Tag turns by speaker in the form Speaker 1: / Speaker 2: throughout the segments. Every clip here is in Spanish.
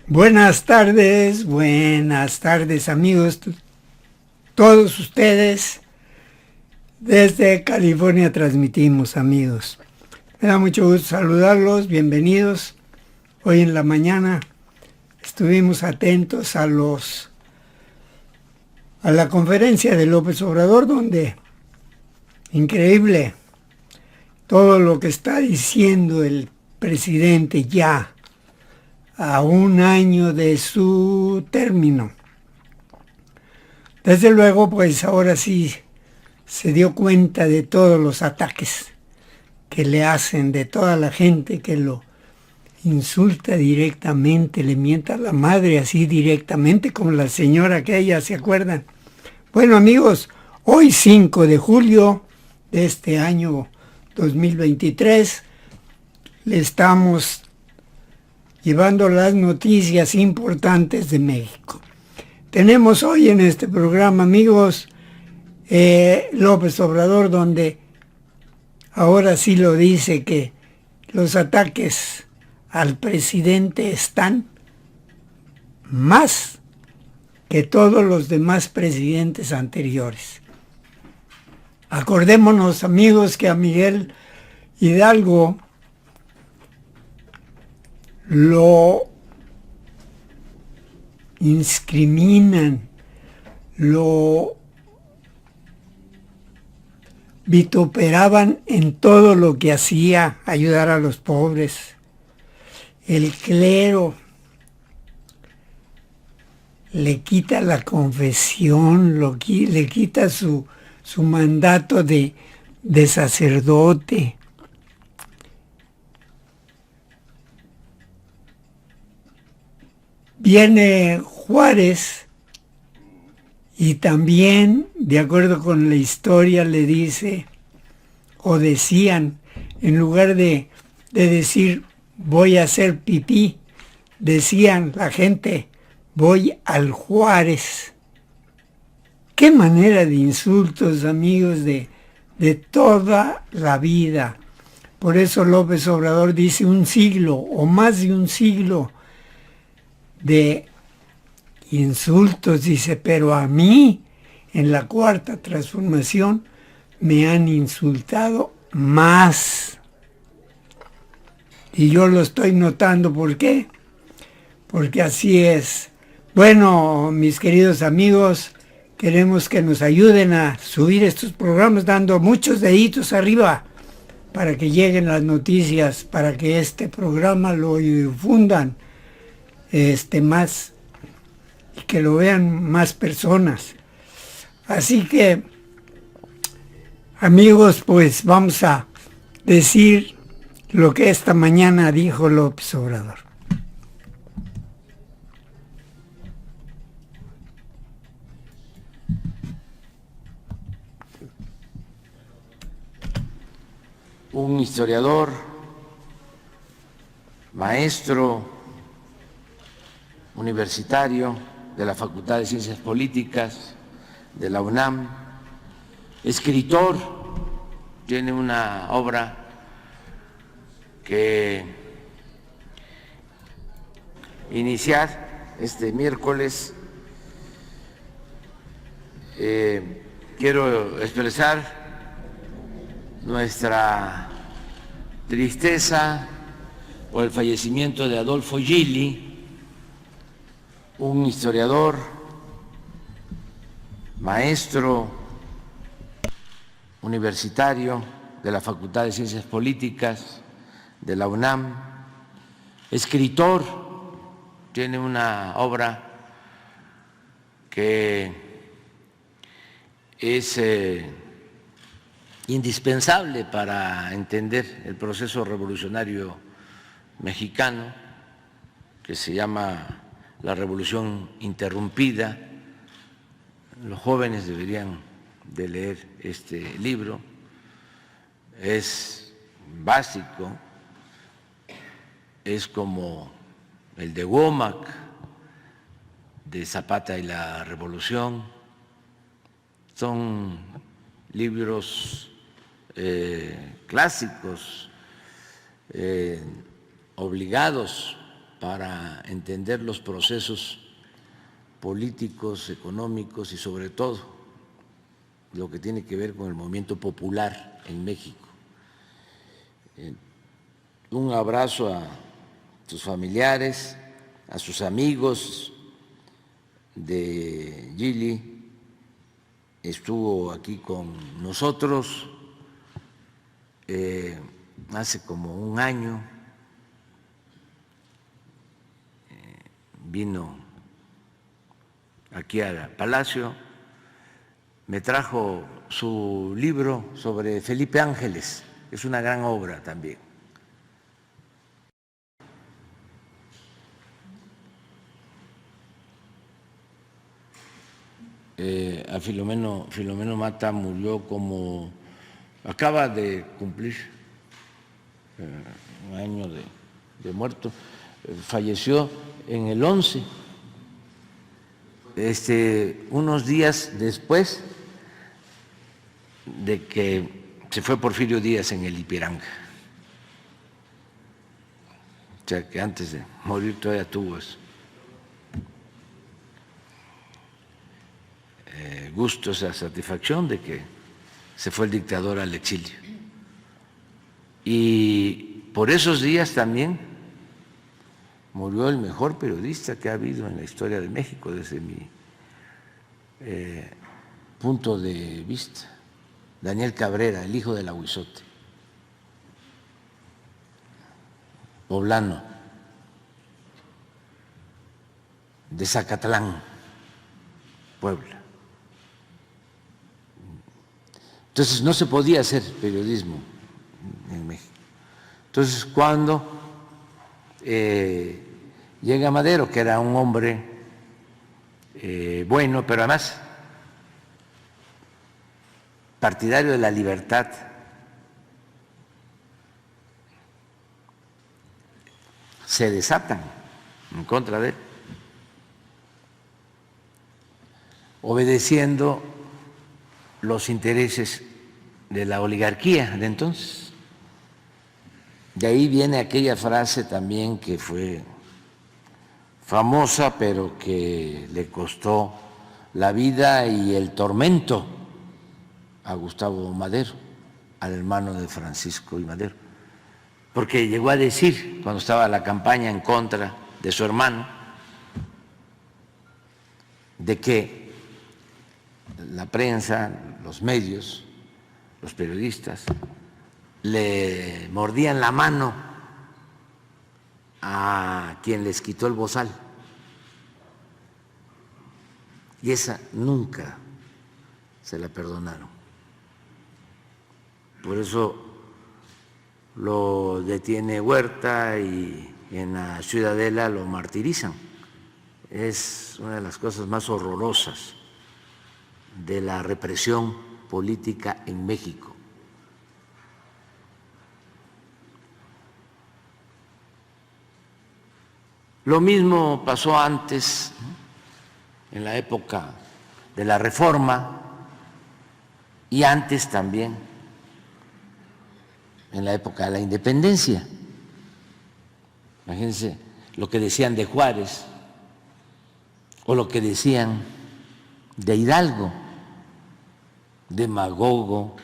Speaker 1: Buenas tardes amigos, todos ustedes. Desde California transmitimos, amigos. Me da mucho gusto saludarlos, bienvenidos. Hoy en la mañana estuvimos atentos a la conferencia de López Obrador, donde, increíble, todo lo que está diciendo el presidente ya a un año de su término. Desde luego, pues ahora sí se dio cuenta de todos los ataques que le hacen, de toda la gente que lo insulta directamente, le mienta a la madre así directamente, como la señora aquella, ¿se acuerdan? Bueno, amigos, hoy 5 de julio de este año 2023, le estamos llevando las noticias importantes de México. Tenemos hoy en este programa, amigos, López Obrador, donde ahora sí lo dice que los ataques al presidente están más que todos los demás presidentes anteriores. Acordémonos, amigos, que a Miguel Hidalgo lo incriminan, lo vituperaban en todo lo que hacía, ayudar a los pobres. El clero le quita la confesión, le quita su mandato de sacerdote. Viene Juárez y también, de acuerdo con la historia, le dice, o decían, en lugar de decir voy a hacer pipí, decían la gente, voy al Juárez. Qué manera de insultos, amigos, de toda la vida. Por eso López Obrador dice un siglo o más de un siglo de insultos, dice, pero a mí en la Cuarta Transformación me han insultado más. Y yo lo estoy notando, ¿por qué? Porque así es. Bueno, mis queridos amigos, queremos que nos ayuden a subir estos programas dando muchos deditos arriba para que lleguen las noticias, para que este programa lo difundan más y que lo vean más personas. Así que, amigos, pues vamos a decir lo que esta mañana dijo López Obrador.
Speaker 2: Un historiador, maestro universitario de la Facultad de Ciencias Políticas de la UNAM, escritor, tiene una obra que iniciar este miércoles. Quiero expresar nuestra tristeza por el fallecimiento de Adolfo Gili, un historiador, maestro universitario de la Facultad de Ciencias Políticas de la UNAM, escritor, tiene una obra que es indispensable para entender el proceso revolucionario mexicano, que se llama La Revolución Interrumpida. Los jóvenes deberían de leer este libro, es básico, es como el de Womack, de Zapata y la Revolución. Son libros clásicos, obligados para entender los procesos políticos, económicos y sobre todo lo que tiene que ver con el movimiento popular en México. Un abrazo a sus familiares, a sus amigos de Gili, estuvo aquí con nosotros hace como un año, vino aquí al Palacio, me trajo su libro sobre Felipe Ángeles, es una gran obra también. A Filomeno Mata murió como, acaba de cumplir un año de muerto, falleció en el 11, unos días después de que se fue Porfirio Díaz en el Ipiranga. O sea que antes de morir todavía tuvo eso. Gusto, esa satisfacción de que se fue el dictador al exilio. Y por esos días también murió el mejor periodista que ha habido en la historia de México, desde mi punto de vista, Daniel Cabrera, el hijo del Ahuizote, poblano, de Zacatlán, Puebla. Entonces no se podía hacer periodismo en México. Entonces cuando llega Madero, que era un hombre bueno, pero además partidario de la libertad, se desatan en contra de él, obedeciendo los intereses de la oligarquía de entonces. De ahí viene aquella frase también que fue famosa, pero que le costó la vida y el tormento a Gustavo Madero, al hermano de Francisco y Madero, porque llegó a decir, cuando estaba la campaña en contra de su hermano, de que la prensa, los medios, los periodistas, le mordían la mano a quien les quitó el bozal. Y esa nunca se la perdonaron. Por eso lo detiene Huerta y en la Ciudadela lo martirizan. Es una de las cosas más horrorosas de la represión política en México. Lo mismo pasó antes, en la época de la Reforma, y antes también, en la época de la Independencia. Imagínense lo que decían de Juárez o lo que decían de Hidalgo, demagogo,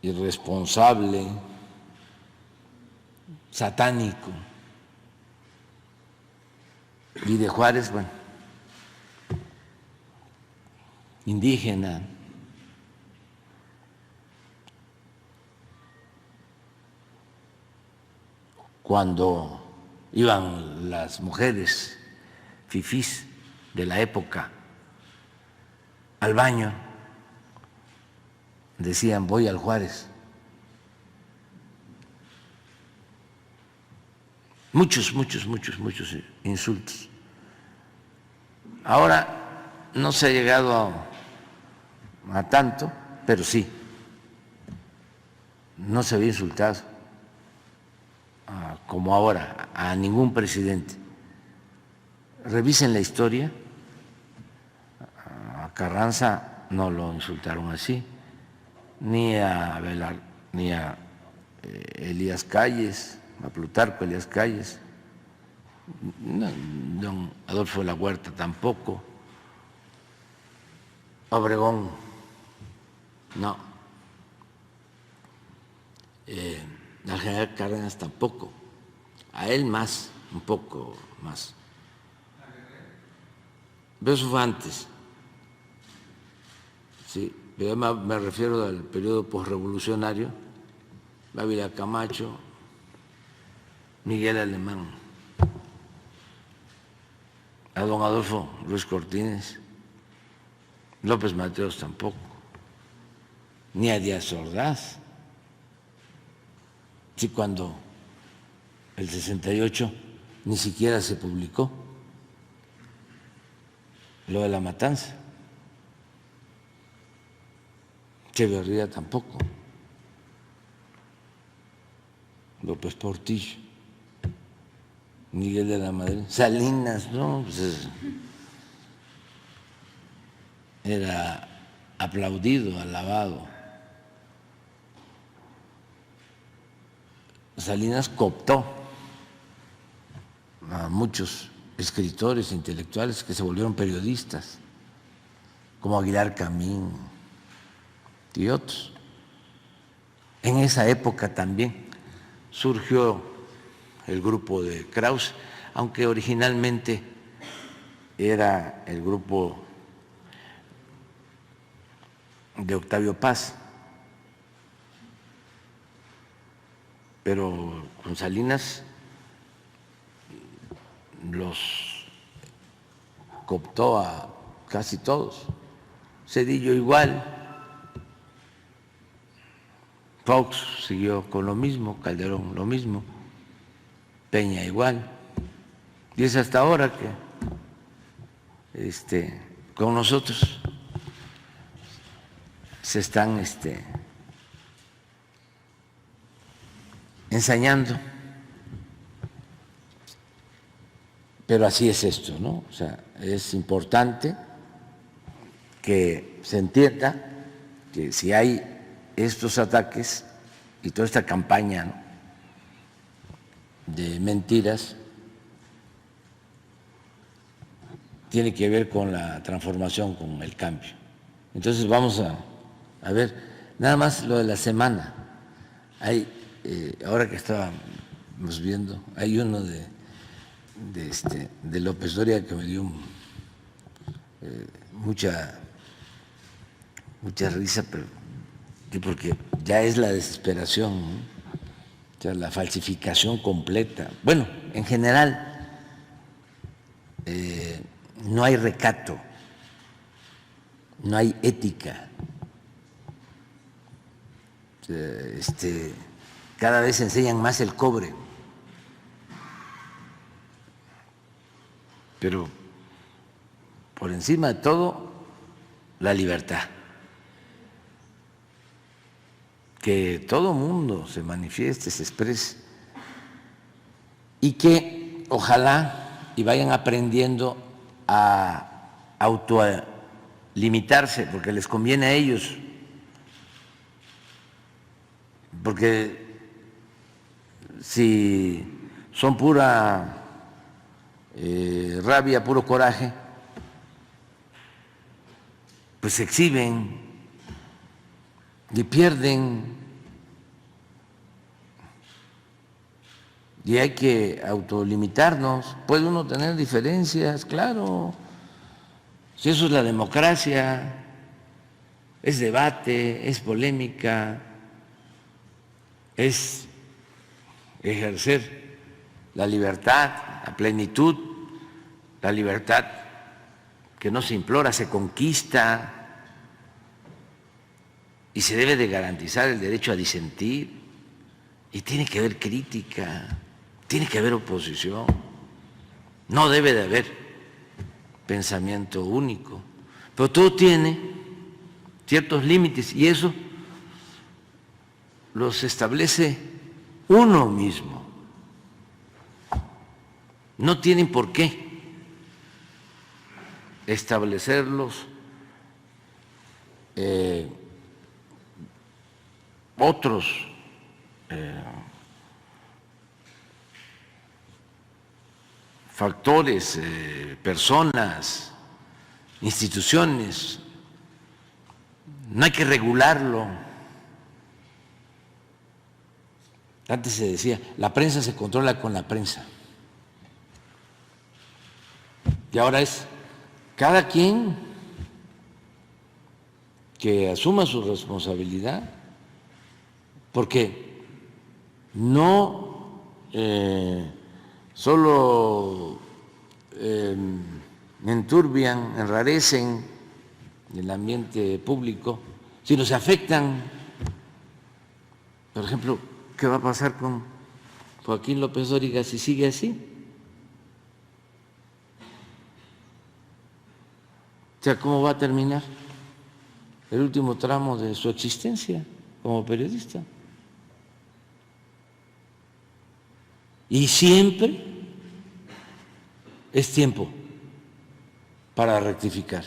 Speaker 2: irresponsable, satánico. Y de Juárez, bueno, indígena. Cuando iban las mujeres fifís de la época al baño, decían, voy al Juárez. Muchos insultos. Ahora no se ha llegado a tanto, pero sí, no se había insultado como ahora a ningún presidente. Revisen la historia. A Carranza no lo insultaron así, ni a Elías Calles, a Plutarco Elías Calles, no, don Adolfo de la Huerta tampoco, Obregón, no, al general Cárdenas tampoco, a él más, un poco más. Pero eso fue antes, sí, pero me refiero al periodo posrevolucionario, Ávila Camacho, Miguel Alemán, a don Adolfo Ruiz Cortines, López Mateos tampoco, ni a Díaz Ordaz. Sí, cuando el 68 ni siquiera se publicó lo de la matanza. Echeverría tampoco. López Portillo, Miguel de la Madrid, Salinas, no, pues era aplaudido, alabado. Salinas cooptó a muchos escritores intelectuales que se volvieron periodistas, como Aguilar Camín y otros. En esa época también surgió el grupo de Krause, aunque originalmente era el grupo de Octavio Paz, pero con Salinas los cooptó a casi todos. Zedillo igual, Fox siguió con lo mismo, Calderón lo mismo, Peña igual, y es hasta ahora que con nosotros se están ensañando. Pero así es esto, ¿no? O sea, es importante que se entienda que si hay estos ataques y toda esta campaña, ¿no?, de mentiras, tiene que ver con la transformación, con el cambio. Entonces vamos a ver, nada más lo de la semana. Hay, ahora que estábamos viendo, hay uno de López Dóriga que me dio mucha risa, pero porque ya es la desesperación, ¿no? O sea, la falsificación completa. Bueno, en general no hay recato, no hay ética. Cada vez enseñan más el cobre, pero por encima de todo, la libertad. Que todo mundo se manifieste, se exprese y que ojalá y vayan aprendiendo a autolimitarse, porque les conviene a ellos, porque si son pura rabia, puro coraje, pues se exhiben y pierden. Y hay que autolimitarnos. Puede uno tener diferencias, claro. Si eso es la democracia, es debate, es polémica, es ejercer la libertad a plenitud, la libertad que no se implora, se conquista. Y se debe de garantizar el derecho a disentir, y tiene que haber crítica, tiene que haber oposición, no debe de haber pensamiento único, pero todo tiene ciertos límites y eso los establece uno mismo, no tienen por qué establecerlos otros factores, personas, instituciones. No hay que regularlo. Antes se decía, la prensa se controla con la prensa. Y ahora es cada quien que asuma su responsabilidad, porque no solo enturbian, enrarecen el ambiente público, sino se afectan. Por ejemplo, ¿qué va a pasar con Joaquín López Dóriga si sigue así? O sea, ¿cómo va a terminar el último tramo de su existencia como periodista? Y siempre es tiempo para rectificar.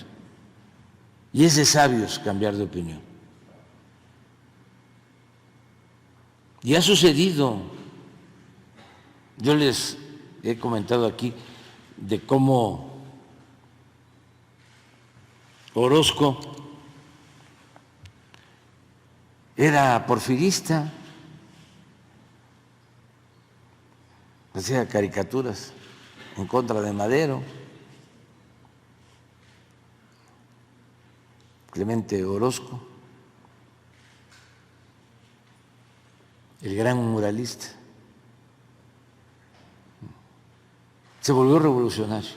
Speaker 2: Y es de sabios cambiar de opinión. Y ha sucedido. Yo les he comentado aquí de cómo Orozco era porfirista, hacía caricaturas en contra de Madero. Clemente Orozco, el gran muralista, se volvió revolucionario,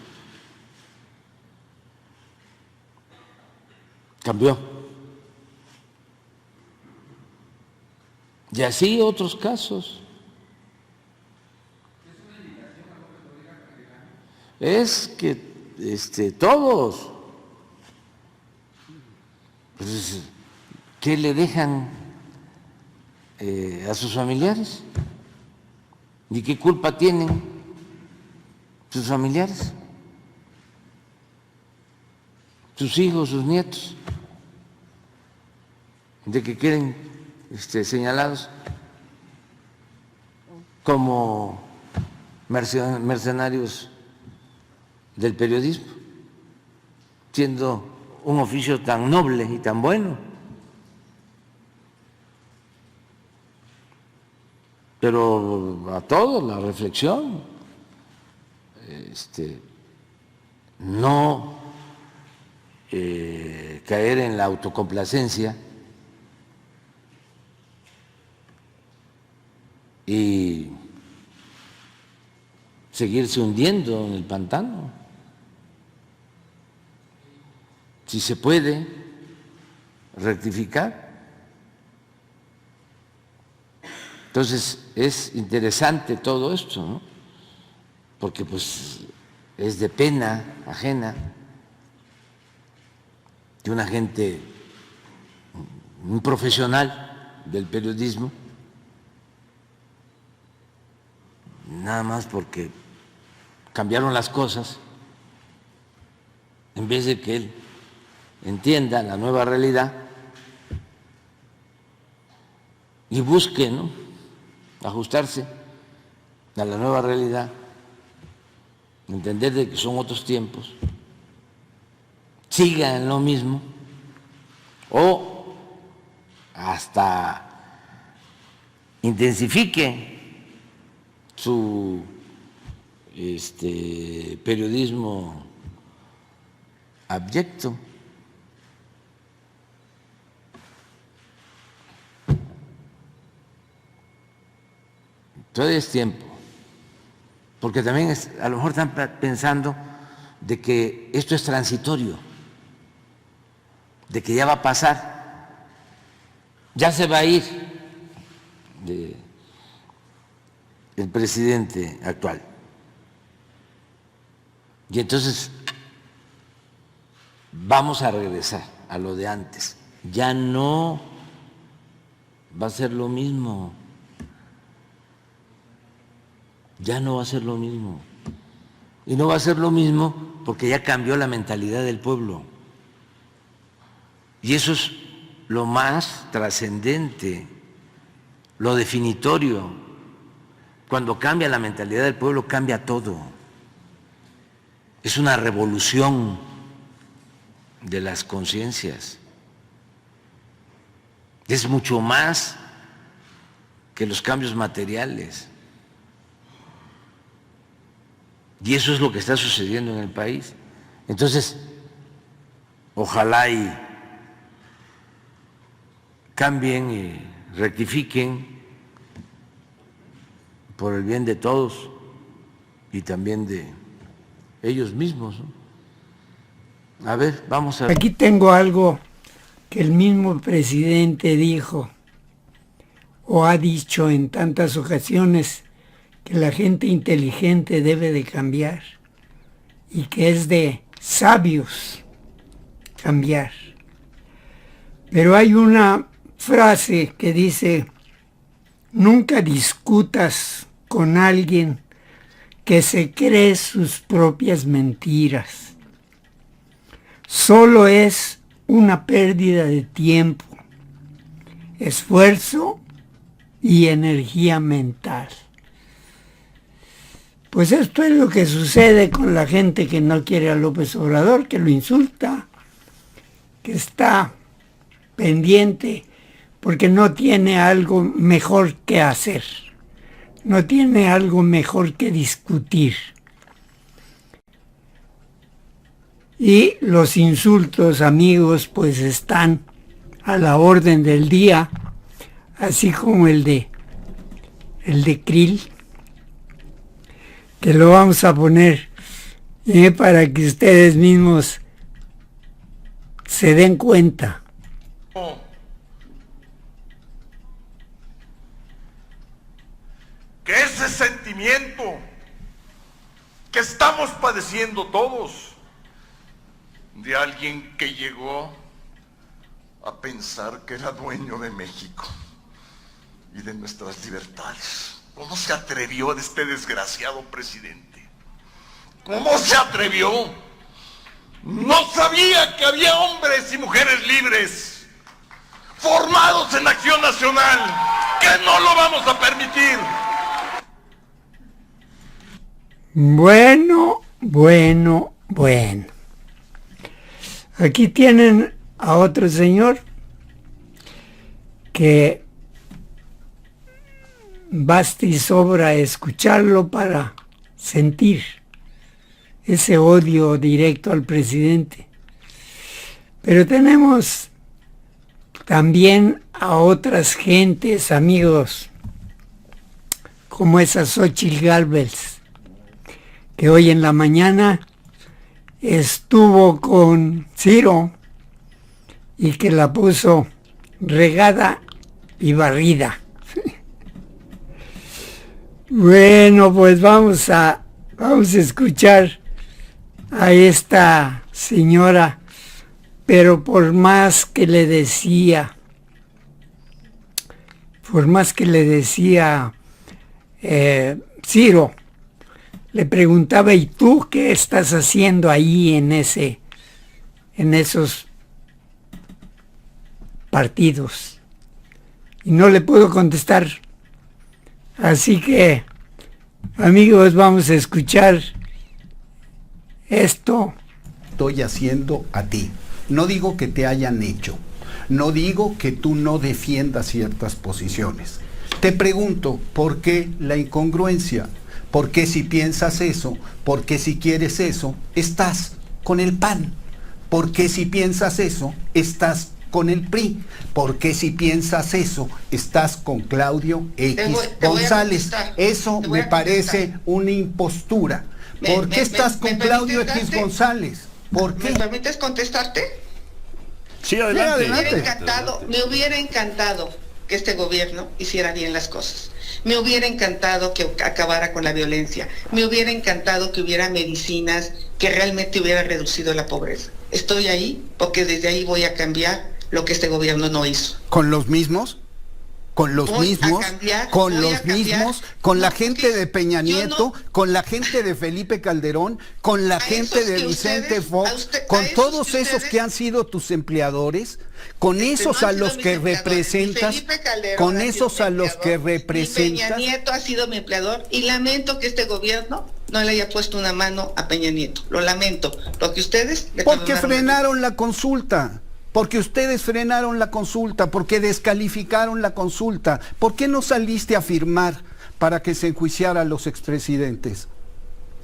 Speaker 2: cambió. Y así otros casos. Es que todos, pues, ¿qué le dejan a sus familiares? ¿Y qué culpa tienen sus familiares? Sus hijos, sus nietos, de que queden señalados como mercenarios del periodismo, siendo un oficio tan noble y tan bueno. Pero a todos la reflexión, no caer en la autocomplacencia y seguirse hundiendo en el pantano. Si se puede rectificar. Entonces es interesante todo esto, ¿no? Porque pues es de pena ajena que una gente, un profesional del periodismo, nada más porque cambiaron las cosas, en vez de que él entienda la nueva realidad y busque, ¿no?, ajustarse a la nueva realidad, entender de que son otros tiempos, siga en lo mismo o hasta intensifique su periodismo abyecto. Todavía es tiempo, porque también a lo mejor están pensando de que esto es transitorio, de que ya va a pasar, ya se va a ir el presidente actual. Y entonces vamos a regresar a lo de antes. Ya no va a ser lo mismo. Ya no va a ser lo mismo. Y no va a ser lo mismo porque ya cambió la mentalidad del pueblo. Y eso es lo más trascendente, lo definitorio. Cuando cambia la mentalidad del pueblo, cambia todo. Es una revolución de las conciencias. Es mucho más que los cambios materiales. Y eso es lo que está sucediendo en el país. Entonces, ojalá y cambien y rectifiquen por el bien de todos y también de ellos mismos, ¿no? A ver, vamos a ver.
Speaker 1: Aquí tengo algo que el mismo presidente dijo o ha dicho en tantas ocasiones, que la gente inteligente debe de cambiar y que es de sabios cambiar. Pero hay una frase que dice: nunca discutas con alguien que se cree sus propias mentiras. Solo es una pérdida de tiempo, esfuerzo y energía mental. Pues esto es lo que sucede con la gente que no quiere a López Obrador, que lo insulta, que está pendiente porque no tiene algo mejor que hacer, no tiene algo mejor que discutir. Y los insultos, amigos, pues están a la orden del día, así como el de Krill, que lo vamos a poner para que ustedes mismos se den cuenta.
Speaker 3: Que ese sentimiento que estamos padeciendo todos, de alguien que llegó a pensar que era dueño de México y de nuestras libertades. ¿Cómo se atrevió este desgraciado presidente? ¿Cómo se atrevió? No sabía que había hombres y mujeres libres, formados en Acción Nacional, que no lo vamos a permitir.
Speaker 1: Bueno. Aquí tienen a otro señor que basta y sobra escucharlo para sentir ese odio directo al presidente. Pero tenemos también a otras gentes, amigos, como esa Xóchitl Gálvez, que hoy en la mañana estuvo con Ciro y que la puso regada y barrida. Bueno, pues vamos a escuchar a esta señora, pero por más que le decía Ciro, le preguntaba: ¿y tú qué estás haciendo ahí en esos partidos? Y no le puedo contestar. Así que, amigos, vamos a escuchar esto.
Speaker 4: Estoy haciendo a ti. No digo que te hayan hecho. No digo que tú no defiendas ciertas posiciones. Te pregunto, ¿por qué la incongruencia? ¿Por qué si piensas eso? ¿Por qué si quieres eso? Estás con el PAN. ¿Por qué si piensas eso? Estás con el PRI. ¿Por qué si piensas eso? Estás con Claudio X González. Eso me parece una impostura. ¿Por qué estás con Claudio X González? ¿Por qué?
Speaker 5: ¿Me permites contestarte?
Speaker 6: Sí, adelante.
Speaker 5: Me hubiera encantado que este gobierno hiciera bien las cosas. Me hubiera encantado que acabara con la violencia. Me hubiera encantado que hubiera medicinas que realmente hubiera reducido la pobreza. Estoy ahí porque desde ahí voy a cambiar lo que este gobierno no hizo.
Speaker 4: ¿Con los mismos? con los
Speaker 5: Voy a
Speaker 4: mismos,
Speaker 5: cambiar,
Speaker 4: con
Speaker 5: voy a
Speaker 4: los
Speaker 5: cambiar.
Speaker 4: mismos, con la
Speaker 5: No,
Speaker 4: gente
Speaker 5: porque
Speaker 4: de Peña
Speaker 5: yo
Speaker 4: Nieto,
Speaker 5: no-
Speaker 4: con la gente de Felipe Calderón, con la
Speaker 5: A
Speaker 4: gente
Speaker 5: esos
Speaker 4: de
Speaker 5: que
Speaker 4: Vicente
Speaker 5: ustedes-
Speaker 4: Fox,
Speaker 5: a usted-
Speaker 4: con
Speaker 5: a esos
Speaker 4: todos
Speaker 5: que
Speaker 4: esos
Speaker 5: ustedes-
Speaker 4: que han sido tus empleadores, con
Speaker 5: No
Speaker 4: esos
Speaker 5: han
Speaker 4: a
Speaker 5: sido
Speaker 4: los
Speaker 5: mis
Speaker 4: que
Speaker 5: empleadores,
Speaker 4: representas,
Speaker 5: ni Felipe Calderón
Speaker 4: con
Speaker 5: ha sido
Speaker 4: esos
Speaker 5: mi
Speaker 4: a los que
Speaker 5: empleador, ni
Speaker 4: representas.
Speaker 5: Peña Nieto ha sido mi empleador y lamento que este gobierno no le haya puesto una mano a Peña Nieto. Lo lamento. Lo que ustedes le
Speaker 4: Porque
Speaker 5: perdonaron.
Speaker 4: frenaron la consulta, porque ustedes frenaron la consulta, porque descalificaron la consulta. ¿Por qué no saliste a firmar para que se enjuiciara a los expresidentes?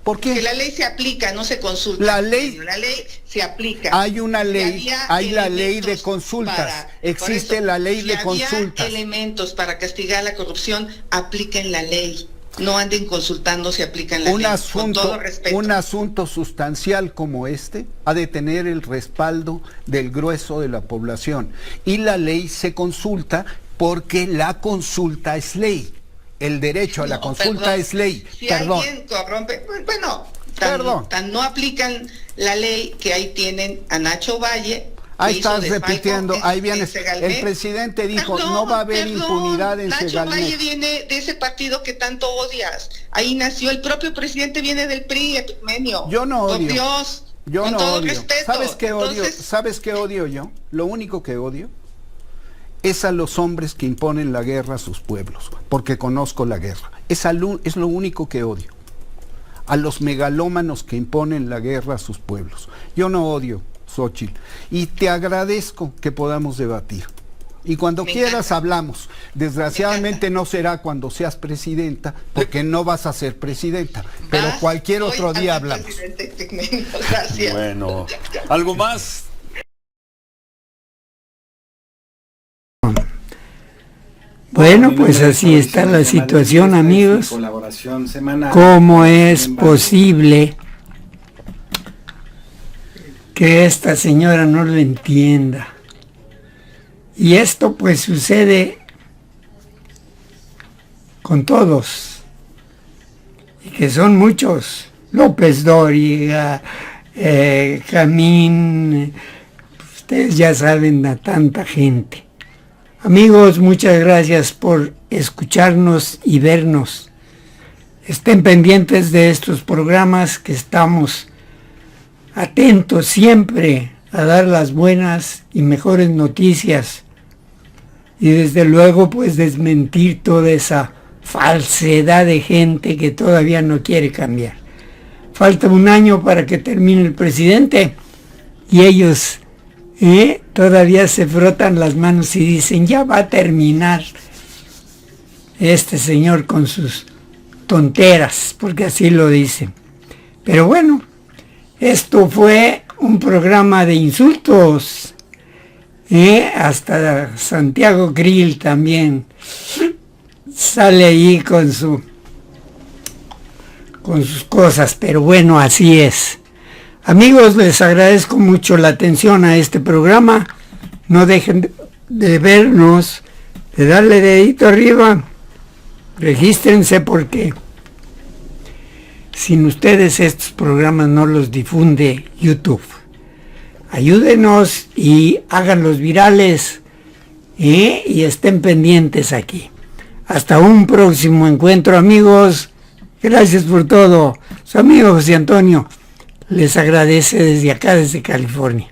Speaker 4: ¿Por
Speaker 5: Que
Speaker 4: qué?
Speaker 5: la ley se aplica, no se consulta.
Speaker 4: La ley-
Speaker 5: La ley se aplica.
Speaker 4: Hay una ley,
Speaker 5: Si había
Speaker 4: hay la ley de
Speaker 5: elementos
Speaker 4: consultas,
Speaker 5: para-
Speaker 4: existe
Speaker 5: por eso,
Speaker 4: la ley
Speaker 5: si
Speaker 4: de
Speaker 5: había
Speaker 4: consultas.
Speaker 5: elementos para castigar la corrupción, apliquen la ley. No anden consultando si aplican la
Speaker 4: Un
Speaker 5: ley. Con
Speaker 4: asunto,
Speaker 5: todo respeto.
Speaker 4: un asunto sustancial como este ha de tener el respaldo del grueso de la población. Y la ley se consulta porque la consulta es ley. El derecho a la
Speaker 5: No,
Speaker 4: consulta
Speaker 5: perdón.
Speaker 4: es ley.
Speaker 5: Si
Speaker 4: Perdón.
Speaker 5: alguien corrompe, bueno,
Speaker 4: Perdón.
Speaker 5: tan no aplican la ley que ahí tienen a Nacho Valle.
Speaker 4: Ahí
Speaker 5: que hizo
Speaker 4: estás
Speaker 5: desfalco
Speaker 4: repitiendo,
Speaker 5: en-
Speaker 4: ahí vienes.
Speaker 5: en Segalmet.
Speaker 4: El presidente dijo,
Speaker 5: Perdón,
Speaker 4: no va a haber
Speaker 5: perdón,
Speaker 4: impunidad en
Speaker 5: Nacho
Speaker 4: Segalmet.
Speaker 5: Valle viene de ese partido que tanto odias. Ahí nació, el propio presidente viene del PRI, Epigmenio.
Speaker 4: Yo no
Speaker 5: Por
Speaker 4: odio.
Speaker 5: Dios,
Speaker 4: Yo
Speaker 5: con
Speaker 4: no
Speaker 5: todo
Speaker 4: odio.
Speaker 5: respeto.
Speaker 4: ¿Sabes qué odio?
Speaker 5: Entonces,
Speaker 4: ¿Sabes qué odio yo? Lo único que odio es a los hombres que imponen la guerra a sus pueblos, porque conozco la guerra. Es lo único que odio. A los megalómanos que imponen la guerra a sus pueblos. Yo no odio, Xóchitl, y te agradezco que podamos debatir. Y cuando
Speaker 5: Me
Speaker 4: quieras
Speaker 5: encanta.
Speaker 4: hablamos. Desgraciadamente no será cuando seas presidenta, porque no vas a ser presidenta. Pero
Speaker 5: vas,
Speaker 4: cualquier
Speaker 5: voy
Speaker 4: otro
Speaker 5: a
Speaker 4: día
Speaker 5: ser
Speaker 4: hablamos.
Speaker 5: presidente Epigmenio. Gracias.
Speaker 6: Bueno, ¿algo más?
Speaker 1: Bueno, pues así está la situación, amigos.
Speaker 7: Colaboración semanal.
Speaker 1: ¿Cómo es posible que esta señora no lo entienda? Y esto pues sucede con todos, y que son muchos. López Dóriga, Camín, ustedes ya saben, a tanta gente. Amigos, muchas gracias por escucharnos y vernos. Estén pendientes de estos programas, que estamos atentos siempre a dar las buenas y mejores noticias. Y desde luego pues desmentir toda esa falsedad de gente que todavía no quiere cambiar. Falta un año para que termine el presidente y ellos todavía se frotan las manos y dicen, ya va a terminar este señor con sus tonteras, porque así lo dicen. Pero bueno, esto fue un programa de insultos. Hasta Santiago Krill también sale ahí con sus cosas, pero bueno, así es. Amigos, les agradezco mucho la atención a este programa. No dejen de vernos, de darle dedito arriba. Regístrense, porque sin ustedes estos programas no los difunde YouTube. Ayúdenos y háganlos virales, y estén pendientes aquí. Hasta un próximo encuentro, amigos. Gracias por todo. Su amigo José Antonio les agradece desde acá, desde California.